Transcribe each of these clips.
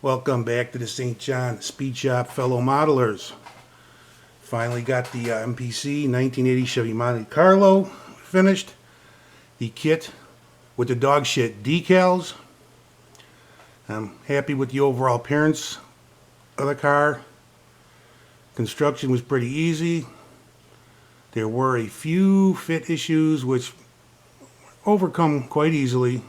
Welcome back to the St. John Speed Shop, fellow modelers. Finally got the MPC 1980 Chevy Monte Carlo finished. The kit with the dog shit decals. I'm happy with the overall appearance of the car. Construction was pretty easy. There were a few fit issues which overcome quite easily.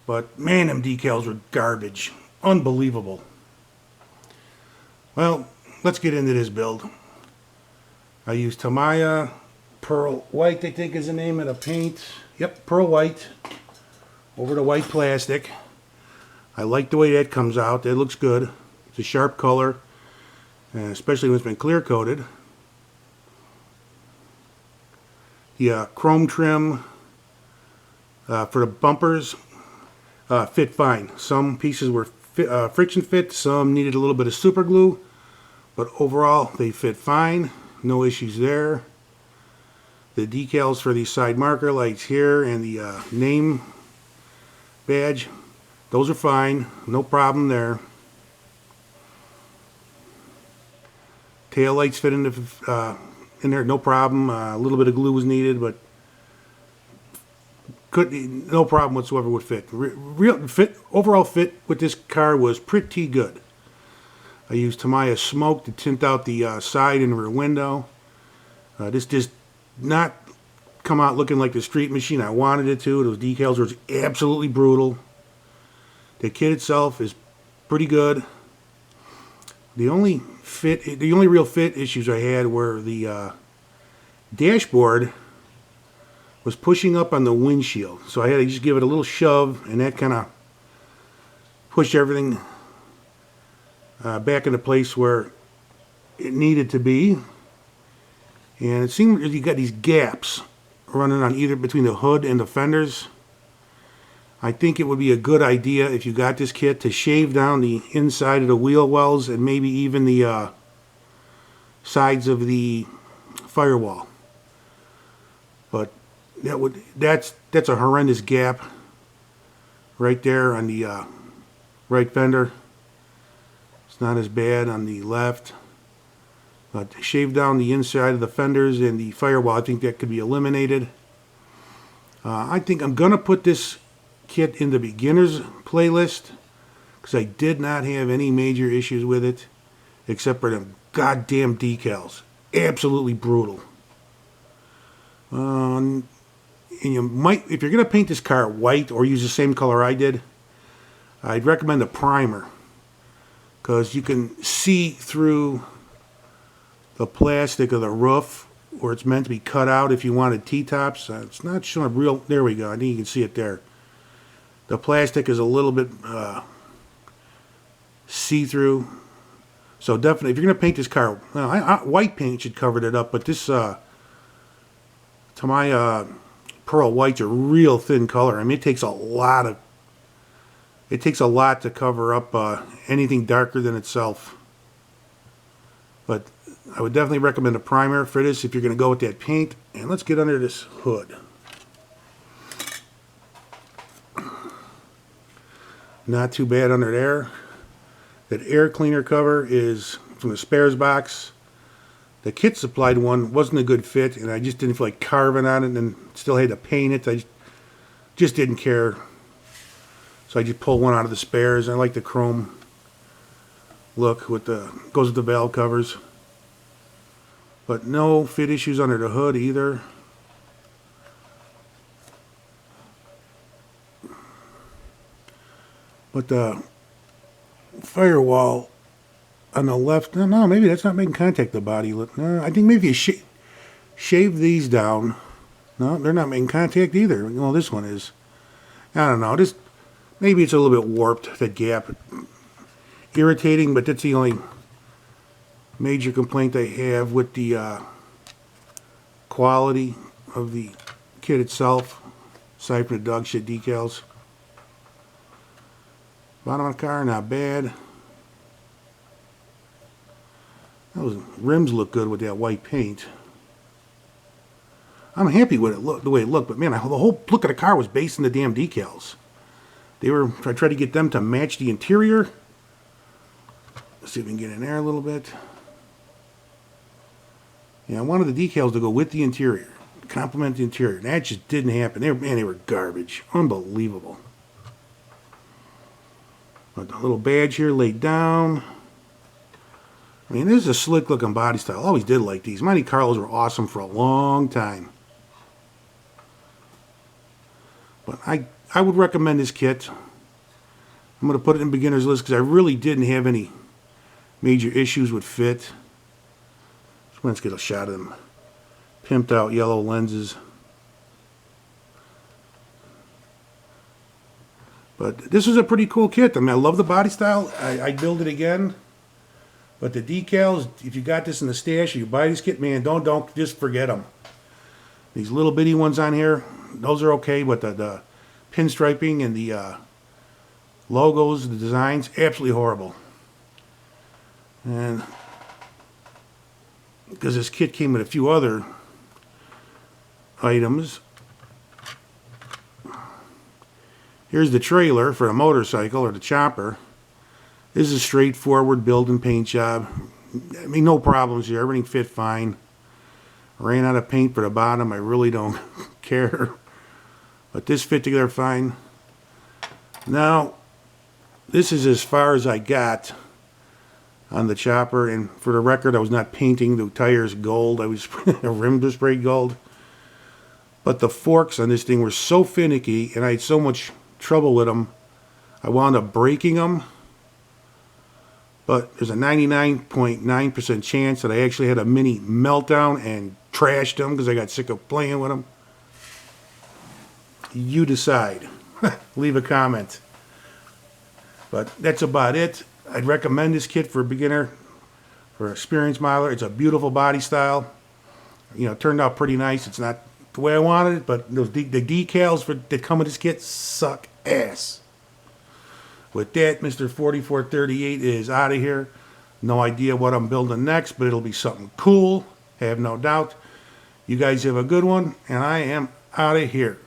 But man, them decals were garbage. Unbelievable. Well, let's get into this build. I used Tamiya Pearl White, I think is the name of the paint. Yep, Pearl White over the white plastic. I like the way that comes out. That looks good. It's a sharp color, especially when it's been clear coated. The chrome trim for the bumpers fit fine. Some pieces were friction fit, some needed a little bit of super glue, but overall they fit fine. No issues there. The decals for the side marker lights here and the name badge, those are fine. No problem there. Tail lights fit in there, no problem. A little bit of glue was needed, but no problem whatsoever with fit. Overall fit with this car was pretty good. I used Tamiya smoke to tint out the side and rear window. This does not come out looking like the street machine I wanted it to. Those decals were absolutely brutal. The kit itself is pretty good. The only real fit issues I had were the dashboard was pushing up on the windshield, so I had to just give it a little shove, and that kind of pushed everything back into place where it needed to be. And it seemed you got these gaps running on either between the hood and the fenders. I think it would be a good idea if you got this kit to shave down the inside of the wheel wells and maybe even the sides of the firewall. But that's a horrendous gap right there on the right fender. It's not as bad on the left, but shave down the inside of the fenders and the firewall. I think that could be eliminated. I think I'm gonna put this kit in the beginners playlist because I did not have any major issues with it except for the goddamn decals. Absolutely brutal. And you might, if you're going to paint this car white or use the same color I did, I'd recommend a primer because you can see through the plastic of the roof where it's meant to be cut out if you wanted T-tops. It's not showing real, there we go, I think you can see it there. The plastic is a little bit see-through, so definitely if you're going to paint this car, white paint should cover it up, but this Tamiya Pearl White's a real thin color. I mean, it takes a lot to cover up anything darker than itself. But I would definitely recommend a primer for this if you're going to go with that paint. And let's get under this hood. Not too bad under there. That air cleaner cover is from the spares box. The kit supplied one wasn't a good fit, and I just didn't feel like carving on it and still had to paint it. I just didn't care. So I just pulled one out of the spares. I like the chrome look with goes with the valve covers. But no fit issues under the hood either. But the firewall on the left, no, maybe that's not making contact with the body. No, I think maybe if you shave these down, no, they're not making contact either. Well, this one is. I don't know, maybe it's a little bit warped, that gap. Irritating, but that's the only major complaint I have with the quality of the kit itself, aside from the dog shit decals. Bottom of the car, not bad. Those rims look good with that white paint. I'm happy with it, the way it looked, but man, the whole look of the car was based on the damn decals. I tried to get them to match the interior. Let's see if we can get in there a little bit. Yeah, I wanted the decals to go with the interior, complement the interior. And that just didn't happen. They were garbage. Unbelievable. But the little badge here laid down. I mean, this is a slick looking body style. I always did like these. Monte Carlos were awesome for a long time. But I would recommend this kit. I'm going to put it in beginner's list because I really didn't have any major issues with fit. So let's get a shot of them pimped out yellow lenses. But this was a pretty cool kit. I mean, I love the body style. I'd build it again. But the decals, if you got this in the stash or you buy this kit, man, don't just forget them. These little bitty ones on here, those are okay, but the pinstriping and the logos, the designs, absolutely horrible. And because this kit came with a few other items. Here's the trailer for a motorcycle or the chopper. This is a straightforward build and paint job. I mean, no problems here. Everything fit fine. Ran out of paint for the bottom. I really don't care. But this fit together fine. Now, this is as far as I got on the chopper. And for the record, I was not painting the tires gold. I was the rims were sprayed gold. But the forks on this thing were so finicky, and I had so much trouble with them, I wound up breaking them. But there's a 99.9% chance that I actually had a mini meltdown and trashed them because I got sick of playing with them. You decide. Leave a comment. But that's about it. I'd recommend this kit for a beginner, for an experienced modeler. It's a beautiful body style. You know, it turned out pretty nice. It's not the way I wanted it, but the decals that come with this kit suck ass. With that, Mr. 4438 is out of here. No idea what I'm building next, but it'll be something cool. Have no doubt. You guys have a good one, and I am out of here.